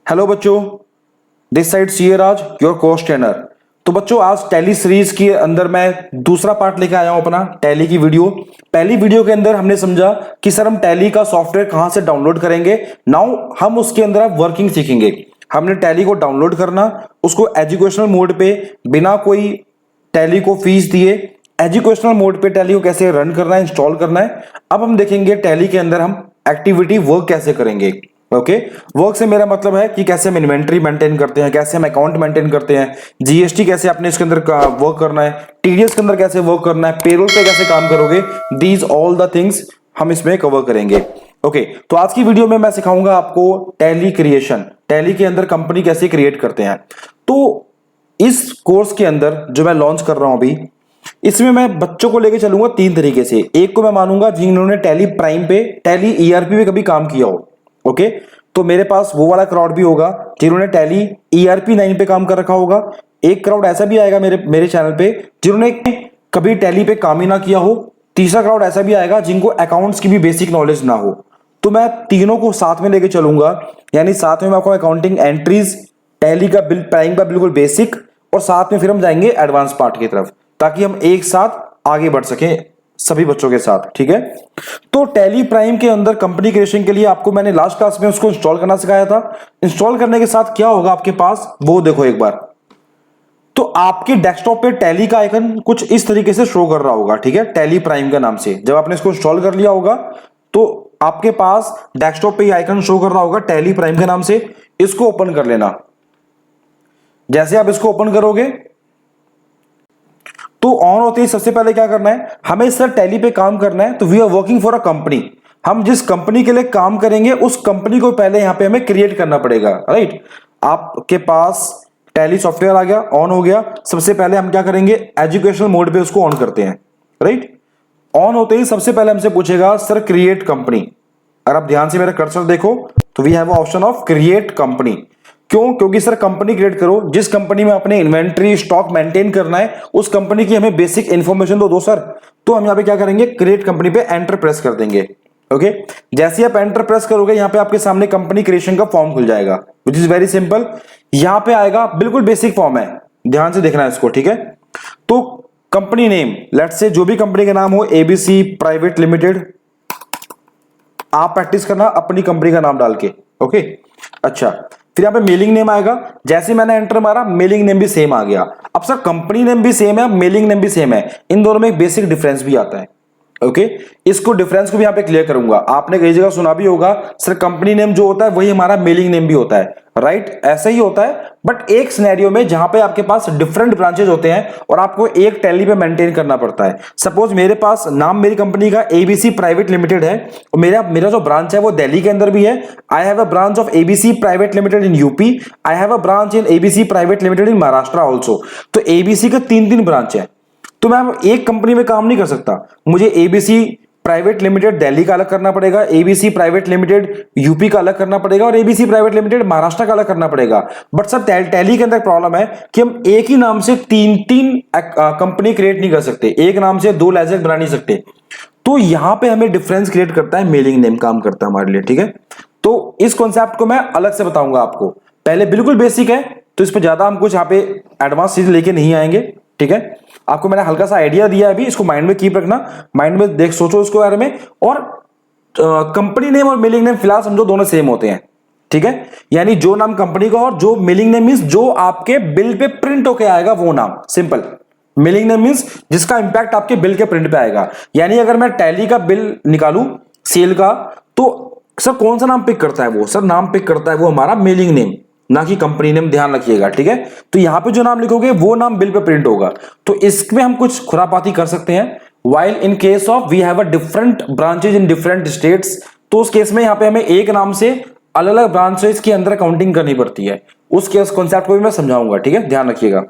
Hello बच्चों, this side C Raj, your course trainer. तो बच्चों, आज टैली सीरीज के अंदर मैं दूसरा पार्ट लेकर आया हूं अपना टैली की वीडियो। पहली वीडियो के अंदर हमने समझा कि सर हम टैली का सॉफ्टवेयर कहां से डाउनलोड करेंगे। नाउ हम उसके अंदर अब वर्किंग सीखेंगे। हमने टैली को डाउनलोड करना, उसको एजुकेशनल मोड पे बिना कोई टैली को फीस दिए एजुकेशनल मोड पे टैली को कैसे रन करना है, इंस्टॉल करना है। अब हम देखेंगे टैली के अंदर हम एक्टिविटी वर्क कैसे करेंगे। ओके, वर्क से मेरा मतलब है कि कैसे हम इन्वेंट्री मेंटेन करते हैं, कैसे हम अकाउंट मेंटेन करते हैं, जीएसटी कैसे अपने इसके अंदर वर्क करना है, टीडीएस के अंदर कैसे वर्क करना है, पेरोल पे कैसे काम करोगे। दीज ऑल द थिंग्स हम इसमें कवर करेंगे। ओके, तो आज की वीडियो में मैं सिखाऊंगा आपको टैली क्रिएशन, टैली के अंदर कंपनी कैसे क्रिएट करते हैं। तो इस कोर्स के अंदर जो मैं लॉन्च कर रहा हूं अभी, इसमें मैं बच्चों को लेके चलूंगा तीन तरीके से। एक को मैं मानूंगा जिन्होंने टैली प्राइम पे, टैली ईआरपी पे कभी काम किया हो। ओके, तो मेरे पास वो वाला क्राउड भी होगा जिन्होंने टैली ईआरपी 9 पे काम कर रखा होगा। एक क्राउड ऐसा भी आएगा मेरे चैनल पे जिन्होंने कभी टैली पे काम ही ना किया हो। तीसरा क्राउड ऐसा भी आएगा जिनको अकाउंट्स की भी बेसिक नॉलेज ना हो। तो मैं तीनों को साथ में लेके चलूंगा, यानी साथ में मैं आपको अकाउंटिंग एंट्रीज, टैली का बिल प्राइम का बिल्कुल बेसिक, और साथ में फिर हम जाएंगे एडवांस पार्ट की तरफ, ताकि हम एक साथ आगे बढ़ सकें सभी बच्चों के साथ। ठीक है, तो टैली प्राइम के अंदर कंपनी क्रिएशन के लिए आपको मैंने लास्ट क्लास में उसको इंस्टॉल करना सिखाया था। इंस्टॉल करने के साथ क्या होगा आपके पास वो देखो एक बार। तो आपके डेस्कटॉप पे टैली का आइकन कुछ इस तरीके से शो कर रहा होगा। ठीक है, टैली प्राइम के नाम से जब आपने इसको इंस्टॉल कर लिया होगा तो आपके पास डेस्कटॉप पे आइकन शो कर रहा होगा टैली प्राइम के नाम से। इसको ओपन कर लेना। जैसे आप इसको ओपन करोगे तो ऑन होते ही सबसे पहले क्या करना है, हमें सर टैली पे काम करना है। तो we are working for a company, हम जिस कंपनी के लिए काम करेंगे उस कंपनी को पहले यहां पे हमें क्रिएट करना पड़ेगा। राइट, आपके पास टैली सॉफ्टवेयर आ गया, ऑन हो गया। सबसे पहले हम क्या करेंगे, एजुकेशनल मोड पे उसको ऑन करते हैं। राइट, ऑन होते ही सबसे पहले हमसे पूछेगा सर क्रिएट कंपनी। अगर आप ध्यान से मेरा कर्सर देखो तो we have option of create company. क्यों? क्योंकि सर कंपनी क्रिएट करो, जिस कंपनी में अपने इन्वेंट्री स्टॉक मेंटेन करना है उस कंपनी की हमें बेसिक इंफॉर्मेशन तो दो सर। तो हम यहां पे क्या करेंगे, क्रिएट कंपनी पे एंटर प्रेस कर देंगे। ओके, जैसे आप एंटर प्रेस करोगे यहां पे आपके सामने कंपनी क्रिएशन का फॉर्म खुल जाएगा, विच इज वेरी सिंपल। यहां पे आएगा, बिल्कुल बेसिक फॉर्म है, ध्यान से देखना है इसको। ठीक है, तो कंपनी नेम, लेट्स से जो भी कंपनी का नाम हो, एबीसी प्राइवेट लिमिटेड, आप प्रैक्टिस करना अपनी कंपनी का नाम डाल के। ओके, अच्छा, फिर यहां पे मेलिंग नेम आएगा। जैसे मैंने एंटर मारा मेलिंग नेम भी सेम आ गया। अब सर कंपनी नेम भी सेम है, मेलिंग नेम भी सेम है, इन दोनों में एक बेसिक डिफरेंस भी आता है। ओके, इसको डिफरेंस को भी यहां पे क्लियर करूंगा। आपने कई जगह सुना भी होगा सर कंपनी नेम जो होता है वही हमारा मेलिंग नेम भी होता है। राइट, ऐसा ही होता है, बट एक सिनेरियो में जहां पे आपके पास डिफरेंट ब्रांचेज होते हैं और आपको एक टैली पे मेंटेन करना पड़ता है। सपोज मेरे पास नाम मेरी कंपनी का एबीसी प्राइवेट लिमिटेड है और मेरा मेरा जो ब्रांच है वो दिल्ली के अंदर भी है। I have a branch of ABC private limited in UP, I have a branch in ABC private limited in Maharashtra also. तो एबीसी का तीन ब्रांच है, तो मैं एक कंपनी में काम नहीं कर सकता। मुझे एबीसी प्राइवेट लिमिटेड दिल्ली का अलग करना पड़ेगा, एबीसी प्राइवेट लिमिटेड यूपी का अलग करना पड़ेगा और एबीसी प्राइवेट लिमिटेड महाराष्ट्र का अलग करना पड़ेगा। बट सर टैली के अंदर प्रॉब्लम है कि हम एक ही नाम से तीन कंपनी क्रिएट नहीं कर सकते, एक नाम से दो लेजर बना नहीं सकते। तो यहां पे हमें डिफरेंस क्रिएट करता है मेलिंग नेम, काम करता है हमारे लिए। ठीक है, तो इस कॉन्सेप्ट को मैं अलग से बताऊंगा आपको। पहले बिल्कुल बेसिक है, तो इस पर ज्यादा हम कुछ यहाँ पे एडवांस चीज लेके नहीं आएंगे। ठीक है, आपको मैंने हल्का सा आइडिया दिया अभी, इसको माइंड में कीप रखना, माइंड में देख सोचो इसको बारे में। और कंपनी नेम और मेलिंग नेम फिलहाल समझो दोनों सेम होते हैं। ठीक है, यानी जो नाम कंपनी का और जो मेलिंग नेम मींस जो आपके बिल पे प्रिंट होके आएगा वो नाम, सिंपल। मेलिंग नेम मींस जिसका इंपैक्ट आपके बिल के प्रिंट पे आएगा। यानी अगर मैं टैली का बिल निकालूं सेल का, तो सर कौन सा नाम पिक करता है वो, सर नाम पिक करता है वो हमारा मेलिंग नेम, ना कि कंपनी नेम, ध्यान रखिएगा। ठीक है, तो यहां पे जो नाम लिखोगे वो नाम बिल पे प्रिंट होगा। तो इसमें हम कुछ खुरापाती कर सकते हैं। While in case of we have a different branches in different states, तो उस केस में यहां पे हमें एक नाम से अलग अलग ब्रांचेज के अंदर काउंटिंग करनी पड़ती है। उस केस कॉन्सेप्ट को भी मैं समझाऊंगा। ठीक है, ध्यान रखिएगा।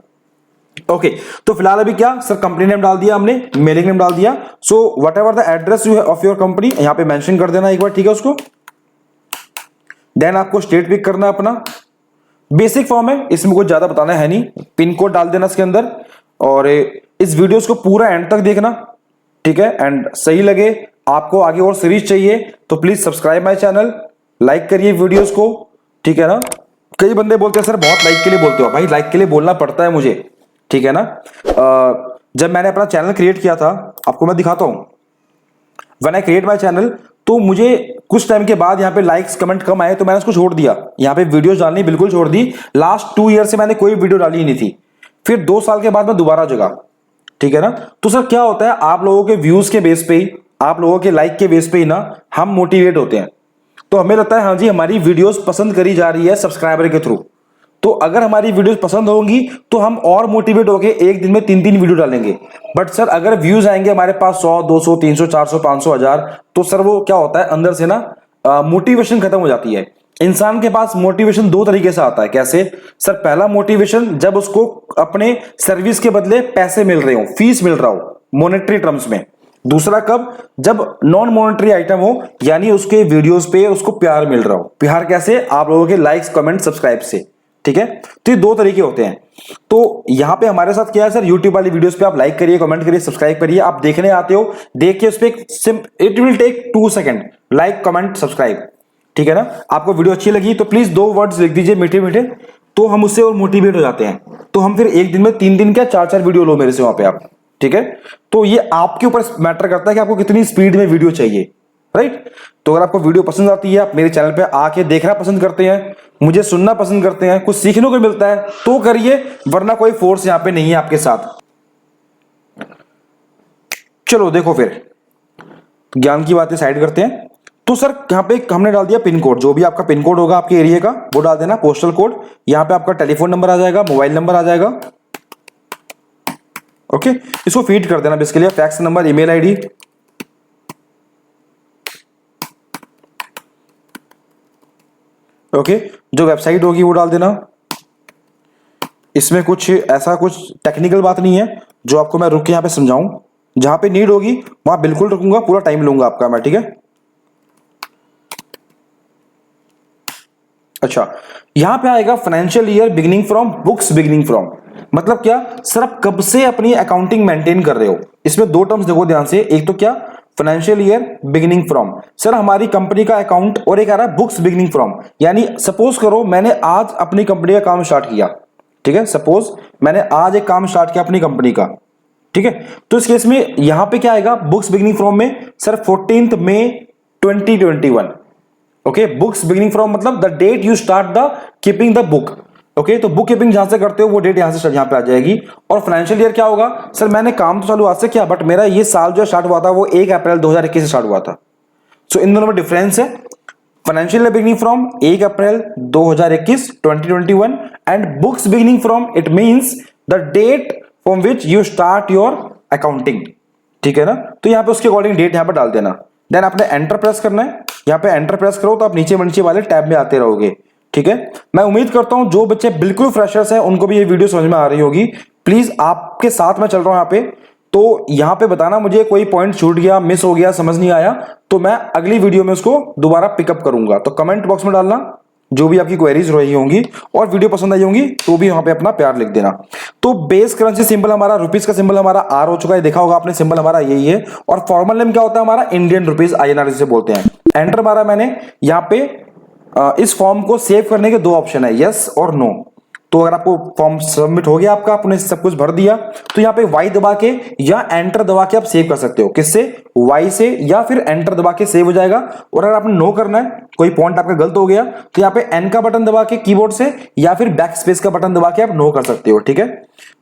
ओके, तो फिलहाल अभी क्या सर कंपनी नेम डाल दिया हमने, मेलिंग नेम डाल दिया। So what ever the address you of your company यहां पे मेंशन कर देना एक बार। ठीक है, उसको देन आपको स्टेट पिक करना है अपना। बेसिक फॉर्म है, इसमें कुछ ज्यादा बताना है नहीं। पिन कोड डाल देना इसके अंदर और इस वीडियोस को पूरा एंड तक देखना। ठीक है, एंड सही लगे आपको आगे और सीरीज चाहिए तो please subscribe my channel, like करिए वीडियोस को। ठीक है ना, कई बंदे बोलते हैं सर बहुत लाइक के लिए बोलते हो। भाई लाइक के लिए बोलना पड़ता है मुझे, ठीक है ना। जब मैंने अपना चैनल क्रिएट किया था, आपको मैं दिखाता हूं, when I create my channel, तो मुझे कुछ टाइम के बाद यहाँ पे लाइक्स कमेंट कम आए तो मैंने उसको छोड़ दिया, यहाँ पे वीडियोस डालनी बिल्कुल छोड़ दी। लास्ट 2 ईयर से मैंने कोई वीडियो डाली ही नहीं थी। फिर 2 साल के बाद मैं दोबारा जगा, ठीक है ना। तो सर क्या होता है, आप लोगों के व्यूज के बेस पे ही, आप लोगों के लाइक के बेस पे ही ना हम मोटिवेट होते हैं। तो हमें लगता है हाँ जी हमारी वीडियोस पसंद करी जा रही है सब्सक्राइबर के थ्रू। तो अगर हमारी वीडियोस पसंद होंगी तो हम और मोटिवेट होके एक दिन में 3-3 वीडियो डालेंगे। बट सर अगर व्यूज आएंगे हमारे पास 100, 200, 300, 400, 500, 1000, तो सर वो क्या होता है, अंदर से ना मोटिवेशन खत्म हो जाती है। इंसान के पास मोटिवेशन 2 तरीके से आता है। कैसे सर, पहला मोटिवेशन जब उसको अपने सर्विस के बदले पैसे मिल रहे हो, फीस मिल रहा हो मॉनेटरी टर्म्स में। दूसरा कब, जब नॉन मॉनेटरी आइटम हो, यानी उसके वीडियोस पे उसको प्यार मिल रहा हो। प्यार कैसे, आप लोगों के लाइक्स कमेंट सब्सक्राइब से, ठीक है। तो ये 2 तरीके होते हैं। तो यहां पे हमारे साथ क्या है सर, यूट्यूब वाली वीडियोस पे आप लाइक करिए, कमेंट करिए, सब्सक्राइब करिए। आप देखने आते हो, देख के उस पर it will take 2 second, like comment subscribe, ठीक है ना। आपको वीडियो अच्छी लगी तो प्लीज 2 वर्ड्स लिख दीजिए मीठे मीठे, तो हम उससे और मोटिवेट हो जाते हैं। तो हम फिर एक दिन में 3 दिन क्या 4-4 वीडियो लो मेरे से वहां पे आप, ठीक है। तो ये आपके ऊपर मैटर करता है कि आपको कितनी स्पीड में वीडियो चाहिए, राइट। तो अगर आपको वीडियो पसंद आती है, आप मेरे चैनल पे आके देखना पसंद करते हैं, मुझे सुनना पसंद करते हैं, कुछ सीखने को मिलता है तो करिए, वरना कोई फोर्स यहां पे नहीं है आपके साथ। चलो देखो फिर ज्ञान की बातें साइड करते हैं। तो सर यहाँ पे हमने डाल दिया पिन कोड, जो भी आपका पिन कोड होगा आपके एरिया का वो डाल देना, पोस्टल कोड। यहाँ पे आपका टेलीफोन नंबर आ जाएगा, मोबाइल नंबर आ जाएगा, ओके। इसको फीड कर देना इसके लिए, fax number, email ID, okay. जो वेबसाइट होगी वो डाल देना। इसमें कुछ ऐसा कुछ टेक्निकल बात नहीं है जो आपको मैं रुक के यहाँ पे समझाऊं। जहां पे नीड होगी वहां बिल्कुल रुकूंगा, पूरा टाइम लूंगा आपका मैं, ठीक है। अच्छा, यहां पे आएगा financial year beginning from, books beginning from. मतलब क्या सर, आप कब से अपनी अकाउंटिंग मेंटेन कर रहे हो। इसमें 2 टर्म्स देखो ध्यान से, एक तो क्या financial year beginning from, sir हमारी कंपनी का अकाउंट, और एक आ रहा है बुक्स बिगिनिंग फ्रॉम। यानी सपोज करो मैंने आज अपनी कंपनी का काम स्टार्ट किया, ठीक है। सपोज मैंने आज एक काम स्टार्ट किया अपनी कंपनी का, ठीक है। तो इस केस में यहां पे क्या आएगा बुक्स बिगिनिंग फ्रॉम में, सर 14 मई 2021, ओके। बुक्स बिगिनिंग फ्रॉम मतलब the date you start the keeping the book, okay. तो बुक कीपिंग जहां से करते हो वो डेट यहां से यहां पे आ जाएगी। और फाइनेंशियल ईयर क्या होगा, सर मैंने काम तो चालू आज से किया, बट मेरा ये साल जो स्टार्ट हुआ था वो 1 अप्रैल 2021 से स्टार्ट हुआ था। सो इन दोनों में डिफरेंस है। Financial year beginning from 1 April 2021 2021 and books beginning from it means the date from which you start your accounting, ठीक है ना। तो यहां पे उसके अकॉर्डिंग डेट यहां पे डाल देना। देन आपने एंटर प्रेस करना है। यहां पे एंटर प्रेस करो तो आप नीचे वाले टैब में आते रहोगे, ठीक है। मैं उम्मीद करता हूं जो बच्चे बिल्कुल फ्रेशर्स हैं उनको भी ये वीडियो समझ में आ रही होगी। प्लीज आपके साथ मैं चल रहा हूं यहाँ पे, तो यहां पे बताना मुझे कोई पॉइंट छूट गया, मिस हो गया, समझ नहीं आया, तो मैं अगली वीडियो में उसको दोबारा पिकअप करूंगा। तो कमेंट बॉक्स में डालना जो भी आपकी क्वेरीज रही होंगी, और वीडियो पसंद आई होंगी तो भी वहां पे अपना प्यार लिख देना। तो बेस करेंसी सिंबल हमारा, रुपीस का सिंबल हमारा आर हो चुका है, देखा होगा आपने, सिंबल हमारा यही है। और फॉर्मल नेम क्या होता है हमारा, इंडियन रुपीज, INR जिसे बोलते हैं। एंटर मारा मैंने। यहाँ पे इस फॉर्म को सेव करने के 2 ऑप्शन है, यस और नो। तो अगर आपको फॉर्म सबमिट हो गया आपका, आपने सब कुछ भर दिया, तो यहाँ पे वाई दबा के या एंटर दबा के आप सेव कर सकते हो। किससे, वाई से, या फिर एंटर दबा के सेव हो जाएगा। और अगर आपने नो करना है, कोई पॉइंट आपका गलत हो गया, तो यहाँ पे एन का बटन दबा के कीबोर्ड से, या फिर बैक स्पेस का बटन दबा के आप नो कर सकते हो, ठीक है।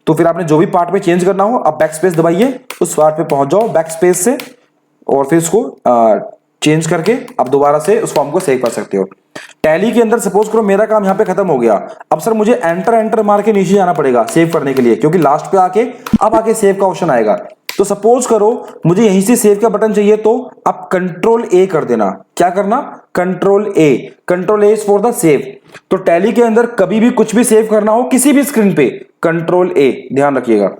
तो फिर आपने जो भी पार्ट में चेंज करना हो, आप बैक स्पेस दबाइए, उस पार्ट पे पहुंच जाओ बैक स्पेस से, और फिर इसको चेंज करके आप दोबारा से उस फॉर्म को सेव कर सकते हो। टैली के अंदर सपोज करो मेरा काम यहाँ पे खत्म हो गया, अब सर मुझे एंटर मार के नीचे जाना पड़ेगा सेव करने के लिए, क्योंकि लास्ट पे आके सेव का ऑप्शन आएगा। तो सपोज करो मुझे यहीं से सेव का बटन चाहिए, तो आप कंट्रोल ए कर देना। क्या करना, control A is for the save. तो टैली के अंदर कभी भी कुछ भी सेव करना हो किसी भी स्क्रीन पे, कंट्रोल ए, ध्यान रखिएगा,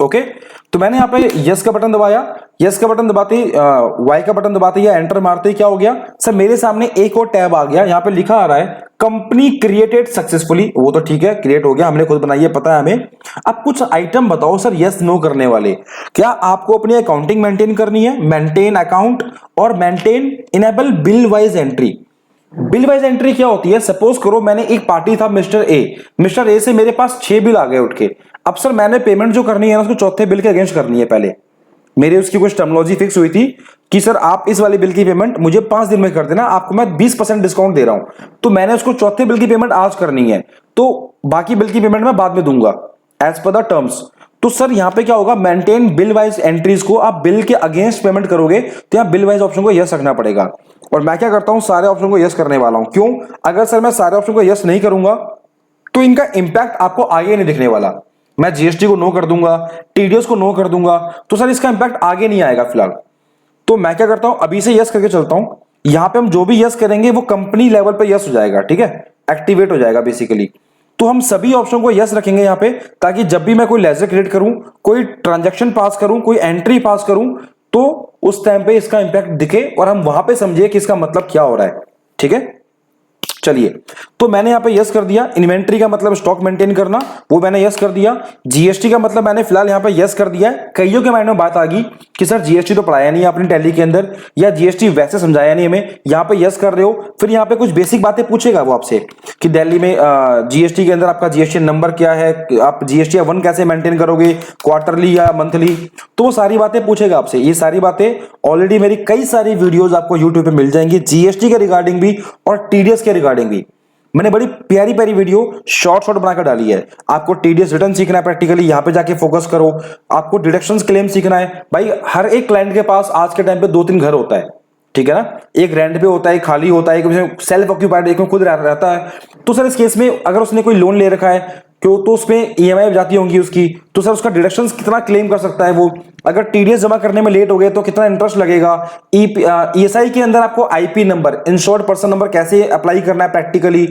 ओके। तो मैंने यहाँ पे यस का बटन दबाया, यस का बटन दबाते वाई का बटन दबाते या एंटर मारते ही क्या हो गया सर, मेरे सामने एक और टैब आ गया। यहाँ पे लिखा आ रहा है कंपनी क्रिएटेड सक्सेसफुली। वो तो ठीक है, क्रिएट हो गया, हमने खुद बनाई है, पता है हमें। अब कुछ आइटम बताओ सर यस नो करने वाले। क्या आपको अपनी अकाउंटिंग मेंटेन करनी है, मेंटेन अकाउंट, और maintain enable bill wise entry. Bill wise entry क्या होती है? सपोज करो मैंने एक पार्टी था मिस्टर ए से मेरे पास 6 बिल आ गए उठ के। अब सर मैंने पेमेंट जो करनी है ना उसको चौथे बिल के अगेंस्ट करनी है। पहले मेरे उसकी कुछ टर्मिनोलॉजी फिक्स हुई थी कि सर आप इस वाले बिल की पेमेंट मुझे 5 दिन में कर देना, आपको मैं 20% डिस्काउंट दे रहा हूं। तो मैंने उसको चौथे बिल की पेमेंट आज करनी है, तो बाकी बिल की पेमेंट मैं बाद में दूंगा एज पर द टर्म्स। तो सर यहां पे क्या होगा, मेंटेन बिल वाइज एंट्रीज को आप बिल के अगेंस्ट पेमेंट करोगे तो यहां बिल वाइज ऑप्शन को यस रखना पड़ेगा। और मैं क्या करता हूं, सारे ऑप्शन को यस करने वाला हूं। क्यों? अगर सर मैं सारे ऑप्शन को यस नहीं करूंगा तो इनका इंपैक्ट आपको आगे नहीं दिखने वाला। मैं जीएसटी को नो कर दूंगा, टीडीएस को नो कर दूंगा, तो सर इसका इंपैक्ट आगे नहीं आएगा फिलहाल। तो मैं क्या करता हूं, अभी से यस करके चलता हूं। यहां पे हम जो भी यस करेंगे वो कंपनी लेवल पे यस हो जाएगा, ठीक है, एक्टिवेट हो जाएगा बेसिकली। तो हम सभी ऑप्शन को यस रखेंगे यहां पे, ताकि जब भी मैं कोई लेजर क्रिएट करूं, कोई ट्रांजैक्शन पास करूं, कोई एंट्री पास करूं, तो उस टाइम पे इसका इंपैक्ट दिखे और हम वहां पे समझिए कि इसका मतलब क्या हो रहा है। ठीक है, चलिए, तो मैंने यहां पे यस कर दिया। इन्वेंट्री का मतलब स्टॉक मेंटेन करना, वो मैंने यस कर दिया। जीएसटी का मतलब मैंने फिलहाल यहां पे यस कर दिया है। कईयों के माइंड में बात आ गई कि सर जीएसटी तो पढ़ाया नहीं आपने टैली के अंदर, या जीएसटी वैसे समझाया नहीं हमें, यहां पे यस कर रहे हो। फिर यहां पे कुछ बेसिक बातें पूछेगा वो आपसे कि दिल्ली में जीएसटी के अंदर आपका जीएसटी नंबर क्या है, आप जीएसटी 1 कैसे मेंटेन करोगे, क्वार्टरली या मंथली, तो वो सारी बातें पूछेगा आपसे। ये सारी बातें ऑलरेडी मेरी कई सारी वीडियोस आपको यूट्यूब पे मिल जाएंगी, जीएसटी के रिगार्डिंग भी और टीडीएस के रिगार्डिंग भी। मैंने बड़ी प्यारी प्यारी वीडियो शॉर्ट बनाकर डाली है। आपको टीडीएस रिटर्न सीखना है प्रैक्टिकली, यहां पे जाके फोकस करो। आपको डिडक्शंस क्लेम सीखना है। भाई हर एक क्लाइंट के पास आज के टाइम पे 2-3 घर होता है, ठीक है ना, एक रेंट पे होता है, एक खाली होता है, एक सेल्फ ऑक्यूपाइड, एक में खुद रहता है। तो सर इस केस में अगर उसने कोई लोन ले रखा है क्यों, तो उसमें ईएमआई जाती होंगी उसकी, तो सर उसका डिडक्शंस कितना क्लेम कर सकता है वो। अगर टीडीएस जमा करने में लेट हो गए तो कितना इंटरेस्ट लगेगा। ईएसआई के अंदर आपको IP number, insured person number कैसे अप्लाई करना है प्रैक्टिकली,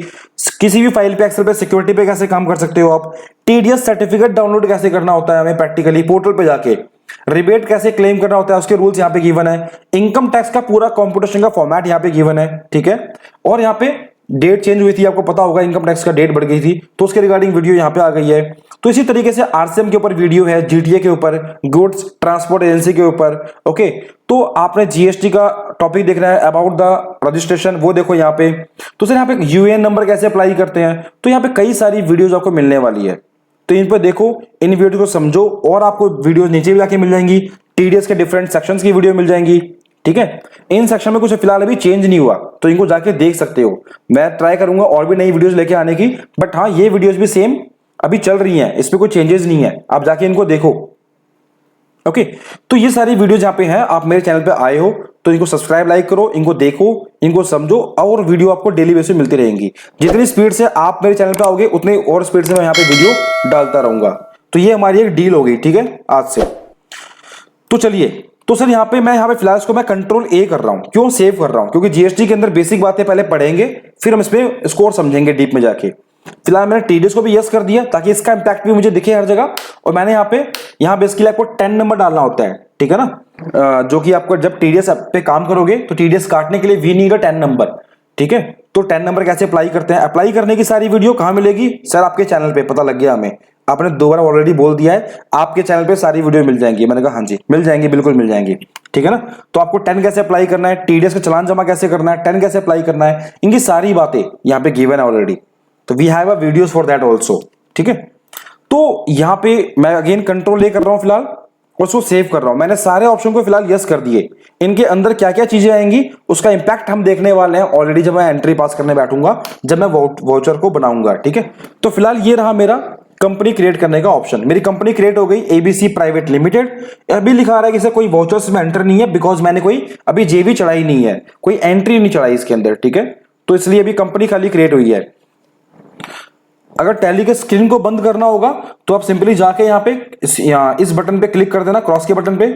किसी भी फाइल पे, एक्सेल पे, सिक्योरिटी पे कैसे काम कर सकते हो आप। टीडीएस सर्टिफिकेट डाउनलोड कैसे करना होता है हमें प्रैक्टिकली पोर्टल पे जाके। रिबेट कैसे क्लेम करना होता है, उसके रूल्स यहाँ पे गिवन है। इनकम टैक्स का पूरा कंप्यूटेशन का फॉर्मेट यहाँ पे गिवन है, ठीक है। और यहाँ पे डेट चेंज हुई थी, आपको पता होगा इनकम टैक्स का डेट बढ़ गई थी, तो उसके रिगार्डिंग वीडियो यहाँ पे आ गई है। तो इसी तरीके से आरसीएम के ऊपर वीडियो है, जीटीए के ऊपर, गुड्स ट्रांसपोर्ट एजेंसी के ऊपर। ओके, तो आपने जीएसटी का टॉपिक देखना है अबाउट द रजिस्ट्रेशन, वो देखो यहाँ पे। तो सर यहाँ पे यूएएन नंबर कैसे अप्लाई करते हैं, तो यहाँ पे कई सारी वीडियोज आपको मिलने वाली है। तो इन पर देखो, इन वीडियो को समझो, और आपको वीडियो नीचे भी जाके मिल जाएंगी। टीडीएस के डिफरेंट सेक्शंस की वीडियो मिल जाएंगी, ठीक है। इन सेक्शन में कुछ फिलहाल अभी चेंज नहीं हुआ, तो इनको जाके देख सकते हो। मैं ट्राई करूंगा और भी नई वीडियोस लेके आने की, बट हाँ ये वीडियोस भी सेम अभी चल रही हैं, इसमें कोई चेंजेस नहीं है, आप जाके इनको देखो। ओके, तो ये सारी वीडियो जहां पे हैं, आप मेरे चैनल पे आए हो तो इनको सब्सक्राइब लाइक करो, इनको देखो, इनको समझो, और वीडियो आपको डेली बेसिस पे मिलती रहेंगी। जितनी स्पीड से आप मेरे चैनल पे आओगे उतनी और स्पीड से मैं यहाँ पे वीडियो डालता रहूंगा। तो ये हमारी एक डील हो गई, ठीक है, आज से। तो चलिए, तो सर यहाँ पे मैं फिलहाल इसको मैं कंट्रोल ए कर रहा हूं। क्यों सेव कर रहा हूं? क्योंकि जीएसटी के अंदर बेसिक बातें पहले पढ़ेंगे, फिर हम इसमें स्कोर समझेंगे डीप में जाके। फिलहाल मैंने टीडीएस को भी यस कर दिया ताकि इसका इंपैक्ट भी मुझे दिखे हर जगह। और मैंने यहाँ बेसिकली आपको 10 नंबर डालना होता है, ठीक है ना, जो कि आपको जब टीडीएस पे काम करोगे तो टीडीएस काटने के लिए वी नीड अ 10 नंबर, ठीक है। तो 10 नंबर कैसे अप्लाई करते हैं, अप्लाई करने की सारी वीडियो कहां मिलेगी सर? आपके चैनल पे, पता लग गया हमें, आपने 2 बार ऑलरेडी बोल दिया है, आपके चैनल पे सारी वीडियो मिल जाएंगी। मैंने कहा हाँ जी मिल जाएंगी, बिल्कुल मिल जाएंगी, ठीक है ना। तो आपको 10 कैसे अप्लाई करना है, टीडीएस का चालान जमा कैसे करना है, 10 कैसे अप्लाई करना है, इनकी सारी बातें यहाँ पे गिवन है ऑलरेडी। तो we have a videos for that also, ठीक है। तो यहाँ पे मैं अगेन कंट्रोल ए कर रहा हूं फिलहाल, और उसको सेव कर रहा हूं। मैंने सारे ऑप्शन को फिलहाल यस कर दिए। इनके अंदर क्या क्या चीजें आएंगी उसका इंपैक्ट हम देखने वाले हैं ऑलरेडी, जब मैं एंट्री पास करने बैठूंगा, जब मैं वाउचर को बनाऊंगा, ठीक है। तो फिलहाल ये रहा मेरा कंपनी क्रिएट करने का ऑप्शन। मेरी कंपनी क्रिएट हो गई, एबीसी प्राइवेट लिमिटेड। अभी लिखा रहा है कि सर कोई वाउचर्स में एंटर नहीं है, बिकॉज मैंने कोई अभी जेबी चढ़ाई नहीं है, कोई एंट्री नहीं चढ़ाई इसके अंदर, ठीक है। तो इसलिए अभी कंपनी खाली क्रिएट हुई है। अगर टैली के स्क्रीन को बंद करना होगा तो आप सिंपली जाके यहाँ पे इस बटन पे क्लिक कर देना, क्रॉस के बटन पे।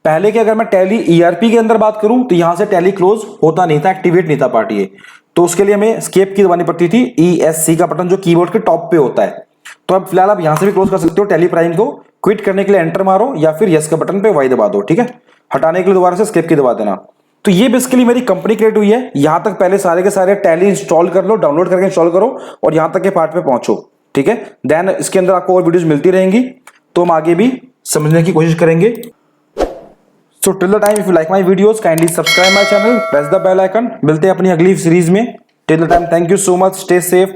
पहले के अगर मैं टैली ईआरपी के अंदर बात करूं तो यहां से टैली क्लोज होता नहीं था, एक्टिवेट नहीं था पार्ट ये, तो उसके लिए हमें एस्केप की दबानी पड़ती थी, ESC का बटन जो कीबोर्ड के टॉप पे होता है। तो अब फिलहाल आप यहां से भी क्लोज कर सकते हो टैली प्राइम को। क्विट करने के लिए एंटर मारो या फिर यस का बटन पे वाई दबा दो, ठीक है। हटाने के लिए दोबारा से एस्केप की दबा देना। तो ये बेसिकली मेरी कंपनी क्रिएट हुई है। यहां तक पहले सारे के सारे टैली इंस्टॉल कर लो, डाउनलोड करके इंस्टॉल करो और यहां तक के पार्ट पे पहुंचो, ठीक है। देन इसके अंदर आपको और वीडियोस मिलती रहेंगी, तो हम आगे भी समझने की कोशिश करेंगे। So till the time, if you like my videos kindly subscribe my channel, press the bell icon. मिलते हैं अपनी अगली सीरीज में। Till the time, thank you so much, stay safe,